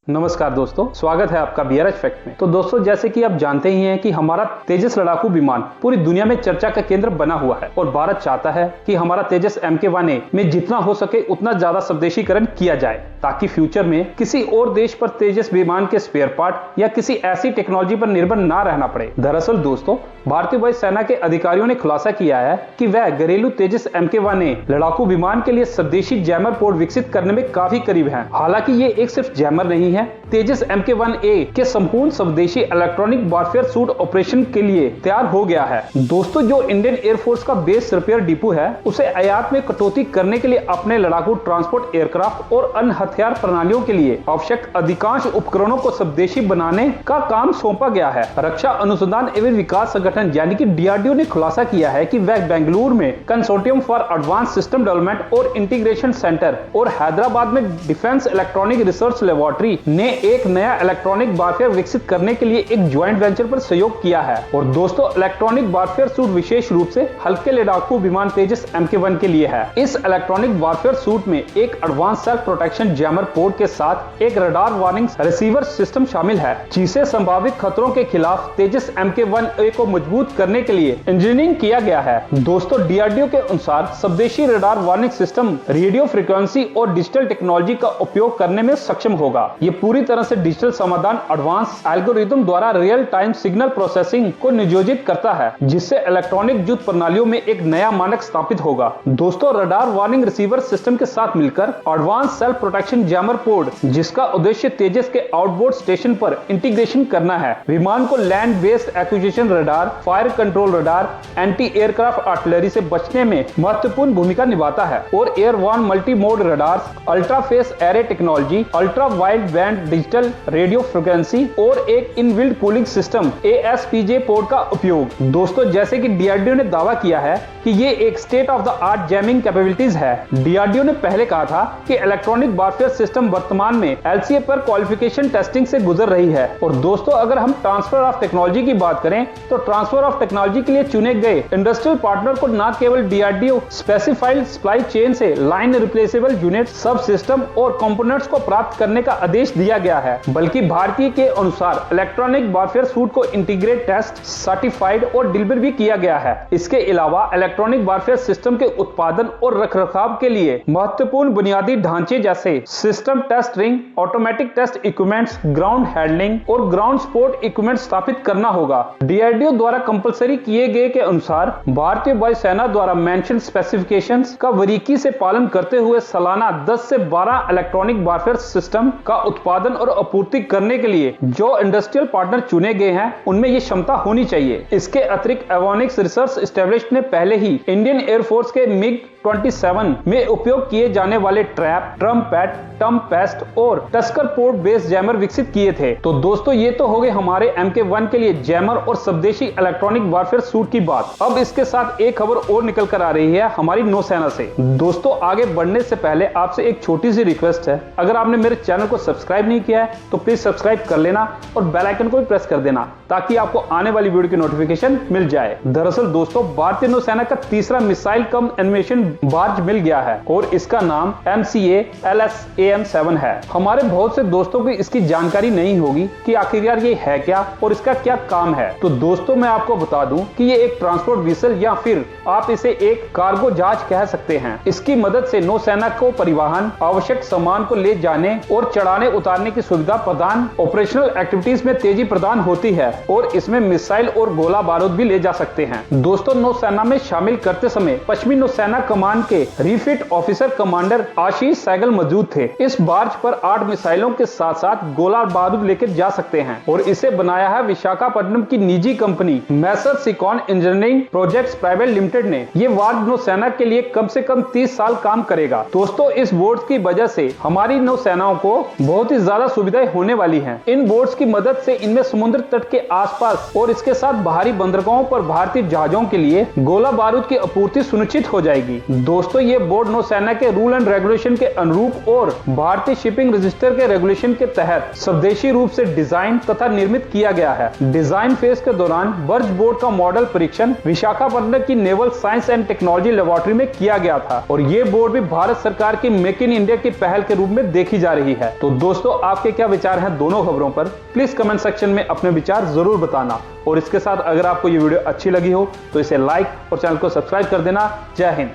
नमस्कार दोस्तों, स्वागत है आपका बीआरएच फैक्ट में। तो दोस्तों, जैसे कि आप जानते ही हैं कि हमारा तेजस लड़ाकू विमान पूरी दुनिया में चर्चा का केंद्र बना हुआ है और भारत चाहता है कि हमारा तेजस MK1A में जितना हो सके उतना ज्यादा स्वदेशीकरण किया जाए ताकि फ्यूचर में किसी और देश पर तेजस विमान के स्पेयर पार्ट या किसी ऐसी टेक्नोलॉजी पर निर्भर ना रहना पड़े। दरअसल दोस्तों, भारतीय वायुसेना के अधिकारियों ने खुलासा किया है कि वह घरेलू तेजस MK1A लड़ाकू विमान के लिए स्वदेशी जैमर पोर्ट विकसित करने में काफी करीब है। हालांकि ये एक सिर्फ जैमर नहीं है, तेजस MK1A के संपूर्ण स्वदेशी इलेक्ट्रॉनिक वॉरफेयर सूट ऑपरेशन के लिए तैयार हो गया है। दोस्तों, जो इंडियन एयरफोर्स का बेस रिपेयर डिपो है उसे आयात में कटौती करने के लिए अपने लड़ाकू ट्रांसपोर्ट एयरक्राफ्ट और अन्य हथियार प्रणालियों के लिए आवश्यक अधिकांश उपकरणों को स्वदेशी बनाने का काम सौंपा गया है। रक्षा अनुसंधान एवं विकास संगठन यानी कि DRDO ने खुलासा किया है कि वह बेंगलुरु में consortium for advance system development और इंटीग्रेशन सेंटर और हैदराबाद में डिफेंस इलेक्ट्रॉनिक रिसर्च लेबोरेटरी ने एक नया इलेक्ट्रॉनिक वारफेयर विकसित करने के लिए एक ज्वाइंट वेंचर पर सहयोग किया है। और दोस्तों, इलेक्ट्रॉनिक वारफेयर सूट विशेष रूप से हल्के लड़ाकू विमान तेजस MK1 के लिए है। इस इलेक्ट्रॉनिक वारफेयर सूट में एक advance self protection jammer port के साथ एक रडार वार्निंग रिसीवर सिस्टम शामिल है, जिसे संभावित खतरों के खिलाफ तेजस MK1A को मजबूत करने के लिए इंजीनियरिंग किया गया है। दोस्तों, DRDO के अनुसार स्वदेशी radar warning system radio frequency और डिजिटल टेक्नोलॉजी का उपयोग करने में सक्षम होगा। ये पूरी तरह से डिजिटल समाधान एडवांस एल्गोरिथम द्वारा रियल टाइम सिग्नल प्रोसेसिंग को नियोजित करता है, जिससे इलेक्ट्रॉनिक युद्ध प्रणालियों में एक नया मानक स्थापित होगा। दोस्तों, रडार वार्निंग रिसीवर सिस्टम के साथ मिलकर advance self protection jammer port, जिसका उद्देश्य तेजस के आउटबोर्ड स्टेशन पर इंटीग्रेशन करना है, विमान को land based acquisition radar, fire control radar, anti aircraft artillery से बचने में महत्वपूर्ण भूमिका निभाता है और air one multi mode radars, ultra face array technology, ultra wide band digital radio frequency और एक inbuilt cooling system ASPJ port का उपयोग। दोस्तों, जैसे कि DRDO ने दावा किया है कि ये एक state of the art jamming capabilities है। DRDO ने पहले कहा था कि इलेक्ट्रॉनिक वारफेयर सिस्टम वर्तमान में LCA पर क्वालिफिकेशन टेस्टिंग से गुजर रही है। और दोस्तों, अगर हम ट्रांसफर ऑफ टेक्नोलॉजी की बात करें तो ट्रांसफर ऑफ टेक्नोलॉजी के लिए चुने गए इंडस्ट्रियल पार्टनर को न केवल DRDO स्पेसिफाइड सप्लाई चेन से लाइन रिप्लेसेबल यूनिट, सब सिस्टम और कंपोनेंट्स को प्राप्त करने का आदेश दिया गया है, बल्कि भारतीय के अनुसार इलेक्ट्रॉनिक वारफेयर सूट को इंटीग्रेट टेस्ट सर्टिफाइड और डिलीवर भी किया गया है। इसके अलावा इलेक्ट्रॉनिक वारफेयर सिस्टम के उत्पादन और रखरखाव के लिए महत्वपूर्ण बुनियादी ढांचे जैसे system testing, automatic test equipments, ground handling और ग्राउंड सपोर्ट इक्विपमेंट स्थापित करना होगा। DRDO द्वारा कंपलसरी किए गए के अनुसार भारतीय वायुसेना द्वारा मेंशन स्पेसिफिकेशंस का बारीकी से पालन करते हुए सालाना 10 से 12 इलेक्ट्रॉनिक वारफेयर सिस्टम का उत्पादन और आपूर्ति करने के लिए जो इंडस्ट्रियल पार्टनर चुने गए हैं उनमें ये क्षमता होनी चाहिए। इसके अतिरिक्त एवियोनिक्स रिसर्च एस्टेब्लिश्ड ने पहले ही इंडियन एयरफोर्स के MiG-27 में उपयोग किए जाने वाले ट्रैप, ट्रम्पेट, टम्पेस्ट और टस्कर पोर्ट बेस्ड जैमर विकसित किए थे। तो दोस्तों, ये तो हो गए हमारे MK1 के लिए जैमर और स्वदेशी इलेक्ट्रॉनिक वारफेयर सूट की बात। अब इसके साथ एक खबर और निकल कर आ रही है हमारी नौसेना से। दोस्तों, आगे बढ़ने से पहले आपसे एक छोटी सी रिक्वेस्ट है, अगर आपने मेरे चैनल को सब्सक्राइब नहीं किया है तो प्लीज सब्सक्राइब कर लेना और बेल आइकन को भी प्रेस कर देना ताकि आपको आने वाली वीडियो की नोटिफिकेशन मिल जाए। दरअसल दोस्तों, भारतीय नौसेना का तीसरा मिसाइल कम एनिमेशन बार्ज मिल गया है और इसका नाम MCA LSAM-7 है। हमारे बहुत से दोस्तों को इसकी जानकारी नहीं होगी कि आखिरकार ये है क्या और इसका क्या काम है। तो दोस्तों, मैं आपको बता दूं कि ये एक ट्रांसपोर्ट व्हीसल या फिर आप इसे एक कार्गो जहाज कह सकते हैं। इसकी मदद से नौसेना को परिवहन, आवश्यक सामान को ले जाने और चढ़ाने उतारने की सुविधा प्रदान, ऑपरेशनल एक्टिविटीज में तेजी प्रदान होती है और इसमें मिसाइल और गोला बारूद भी ले जा सकते हैं। दोस्तों, नौसेना में शामिल करते समय पश्चिमी नौसेना कमान के रिफिट ऑफिसर कमांडर आशीष सहगल मौजूद थे। इस बार्ज पर 8 मिसाइलों के साथ साथ गोला बारूद लेकर जा सकते हैं और इसे बनाया है विशाखापट्टनम की निजी कंपनी मैसर सिकॉन इंजीनियरिंग प्रोजेक्ट्स प्राइवेट लिमिटेड ने। ये बार्ज नौसेना के लिए कम से कम 30 साल काम करेगा। दोस्तों, इस बोर्ड की वजह से हमारी नौसेनाओं को बहुत ही ज्यादा सुविधाएं होने वाली हैं। इन बोर्ड्स की मदद से इनमें समुद्र तट के आसपास और इसके साथ बाहरी बंदरगाहों पर भारतीय जहाजों के लिए गोला बारूद की आपूर्ति सुनिश्चित हो जाएगी। दोस्तों ये बोर्ड नौसेना के रूल एंड रेगुलेशन के अनुरूप और भारतीय शिपिंग रजिस्टर के रेगुलेशन के तहत स्वदेशी रूप से डिजाइन तथा निर्मित किया गया है। डिजाइन फेज के दौरान बर्ज बोर्ड का मॉडल परीक्षण विशाखापट्टनम की naval science and technology laboratory में किया गया था और ये बोर्ड भी भारत सरकार की मेक इन इंडिया की पहल के रूप में देखी जा रही है। तो दोस्तों आपके क्या विचार हैं दोनों खबरों पर, प्लीज कमेंट सेक्शन में अपने विचार जरूर बताना। और इसके साथ अगर आपको ये वीडियो अच्छी लगी हो तो इसे लाइक और चैनल को सब्सक्राइब कर देना। जय हिंद।